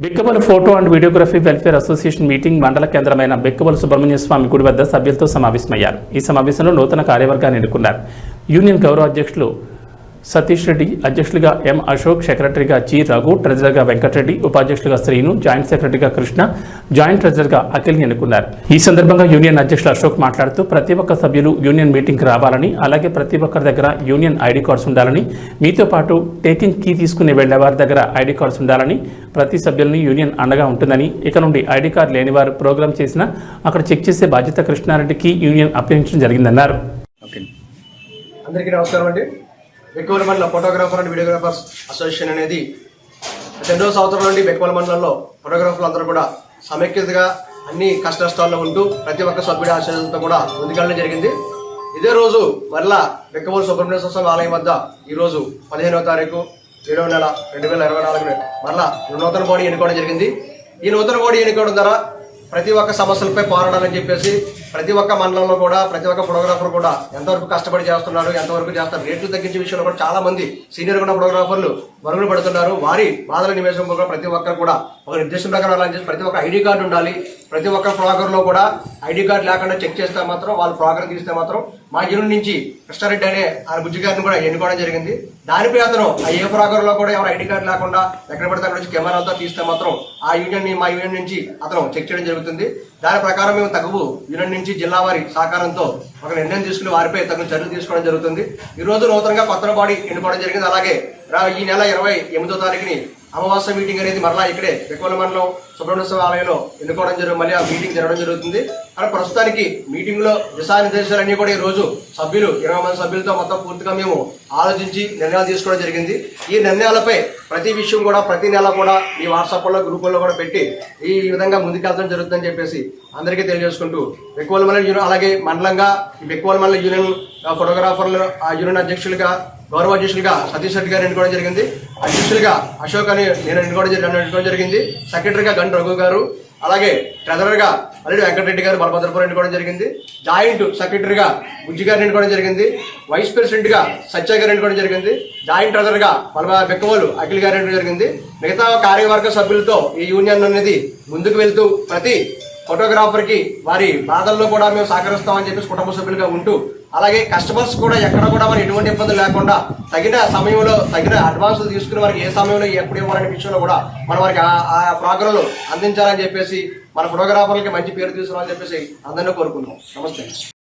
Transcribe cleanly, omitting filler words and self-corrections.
బెక్కబోలు photo and videography welfare association meeting మండల కేంద్రమైన బెక్కబోలు సుబ్రహ్మణ్య స్వామి గుడి వద్ద సభ్యులతో సమావేశమయ్యారు. ఈ సమావేశంలో నూతన కార్యవర్గాన్ని ఎన్నుకున్నారు. యూనియన్ గౌరవ అధ్యక్షులు సతీష్ రెడ్డి, అధ్యక్షులుగా ఎం అశోక్, సెక్రటరీగా జి రఘు, ట్రెజరర్గా వెంకటరెడ్డి, ఉపాధ్యక్షులుగా శ్రీను, జాయింట్ సెక్రటరీగా కృష్ణ, జాయింట్ ట్రెజరర్గా అఖిల్ని ఎన్నుకున్నారు. ఈ సందర్భంగా యూనియన్ అధ్యక్షులు అశోక్ మాట్లాడుతూ ప్రతి ఒక్క సభ్యులు యూనియన్ మీటింగ్కి రావాలని, అలాగే ప్రతి ఒక్కరి దగ్గర యూనియన్ ఐడి కార్డ్స్ ఉండాలని, మీతో పాటు టేకింగ్ కీ తీసుకుని వెళ్లే వారి దగ్గర ఐడి కార్డ్స్ ఉండాలని, ప్రతి సభ్యులని యూనియన్ అండగా ఉంటుందని, ఇక నుండి ఐడి కార్డు లేని వారు ప్రోగ్రామ్ చేసినా అక్కడ చెక్ చేసే బాధ్యత కృష్ణారెడ్డికి యూనియన్ అప్పగించడం జరిగిందన్నారు. అందరికీ నమస్కారం అండి. బెక్కబోలు మండల ఫోటోగ్రాఫర్ అండ్ వీడియోగ్రాఫర్స్ అసోసియేషన్ అనేది 2వ సంవత్సరం నుండి బెక్కబోలు మండలంలో ఫోటోగ్రాఫర్లు అందరూ కూడా సమైక్యతగా అన్ని కష్టాల్లో ఉంటూ ప్రతి ఒక్క సభ్యుడి ఆశయంతో కూడా ముందుకెళ్ళడం జరిగింది. ఇదే రోజు మరలా బెక్కబోలు సుబ్రహ్మణ్య స్వామి ఆలయం వద్ద ఈరోజు 15వ తారీఖు 7వ నెల 2024 మరలా నూతన బాడీ ఎన్నుకోవడం జరిగింది. ఈ నూతన బాడీ ఎన్నుకోవడం ద్వారా ప్రతి ఒక్క సమస్యలపై పోరాడాలని చెప్పేసి ప్రతి ఒక్క మండలంలో కూడా ప్రతి ఒక్క ఫోటోగ్రాఫర్ కూడా ఎంతవరకు కష్టపడి చేస్తున్నాడు, ఎంతవరకు చేస్తారు, రేట్లు తగ్గించే విషయంలో కూడా చాలా మంది సీనియర్ ఉన్న ఫోటోగ్రాఫర్లు మరుగులు పడుతున్నారు. వారి బాధల నివేశం కూడా ప్రతి ఒక్కరు కూడా ఒక నిర్దేశం ప్రకారం వెళ్ళాలని చెప్పి ప్రతి ఒక్క ఐడి కార్డు ఉండాలి. ప్రతి ఒక్క ఫ్రాగర్లో కూడా ఐడి కార్డు లేకుండా చెక్ చేస్తే మాత్రం వాళ్ళు ఫ్రాగర్ తీస్తే మాత్రం మా యూనియన్ నుంచి కృష్ణారెడ్డి అనే ఆ బుజ్జి గారిని కూడా ఎన్నుకోవడం జరిగింది. దానిపై అతను ఆ ఏ ఫ్రాగర్లో కూడా ఎవరు ఐడి కార్డు లేకుండా ఎక్కడ పడితే అక్కడ నుంచి కెమెరాలతో తీస్తే మాత్రం ఆ మా యూనియన్ నుంచి అతను చెక్ చేయడం జరుగుతుంది. దాని ప్రకారం మేము తగు యూనియన్ నుంచి జిల్లా వారి సహకారంతో ఒక నిర్ణయం తీసుకుని వారిపై తగిన చర్యలు తీసుకోవడం జరుగుతుంది. ఈ రోజు నూతనంగా కొత్త బాడీ ఎన్నుకోవడం జరిగింది. అలాగే ఈ నెల 28వ తారీఖుని అమావాస్య మీటింగ్ అనేది మరలా ఇక్కడే బెక్కబోలు మండలం సుబ్రహ్మణ్య స్వామి ఆలయంలో ఎన్నుకోవడం మళ్ళీ ఆ మీటింగ్ జరగడం జరుగుతుంది. అలా ప్రస్తుతానికి మీటింగ్ లో దిశానిర్దేశాలన్నీ కూడా ఈ రోజు సభ్యులు 20 మంది సభ్యులతో మొత్తం పూర్తిగా మేము ఆలోచించి నిర్ణయాలు తీసుకోవడం జరిగింది. ఈ నిర్ణయాలపై ప్రతి విషయం కూడా ప్రతి నెల కూడా ఈ వాట్సాప్లో గ్రూపుల్లో కూడా పెట్టి ఈ విధంగా ముందుకెళ్తడం జరుగుతుందని చెప్పేసి అందరికీ తెలియజేసుకుంటూ బెక్కబోలు మండలం యూనియన్ అలాగే మండలంగా ఈ బెక్కబోలు మండలం యూనియన్ ఫోటోగ్రాఫర్లు ఆ యూనియన్ అధ్యక్షులుగా గౌరవ అధ్యక్షులుగా సతీష్ రెడ్డి గారు ఎన్నుకోవడం జరిగింది. అధ్యక్షులుగా అశోక్ అని నేను ఎన్నుకోవడం జరిగింది. సెక్రటరీగా గన్ రఘు గారు, అలాగే ట్రెజరర్గా అల్లుడు వెంకటరెడ్డి గారు బలభద్రపురం ఎన్నుకోవడం జరిగింది. జాయింట్ సెక్రటరీగా బుజ్జి గారిని ఎన్నుకోవడం జరిగింది. వైస్ ప్రెసిడెంట్ గా సత్య గారు ఎన్నుకోవడం జరిగింది. జాయింట్ ట్రెజరర్గా బెక్కబోలు అఖిల్ గారు ఎన్నుకోవడం జరిగింది. మిగతా కార్యవర్గ సభ్యులతో ఈ యూనియన్ అనేది ముందుకు వెళ్తూ ప్రతి ఫోటోగ్రాఫర్ కి వారి బాధల్లో కూడా మేము సహకరిస్తామని చెప్పేసి కుటుంబ సభ్యులుగా ఉంటూ, అలాగే కస్టమర్స్ కూడా ఎక్కడ కూడా మరి ఎటువంటి ఇబ్బందులు లేకుండా తగిన సమయంలో తగిన అడ్వాన్సులు తీసుకుని వారికి ఏ సమయంలో ఎప్పుడు ఇవ్వాలనే విషయంలో కూడా మనం వారికి ఆ ప్రోగ్రాంలు అందించాలని చెప్పేసి మన ఫోటోగ్రాఫర్లకి మంచి పేరు తీసుకురావాలని చెప్పేసి అందరినీ కోరుకుంటున్నాం. నమస్తే.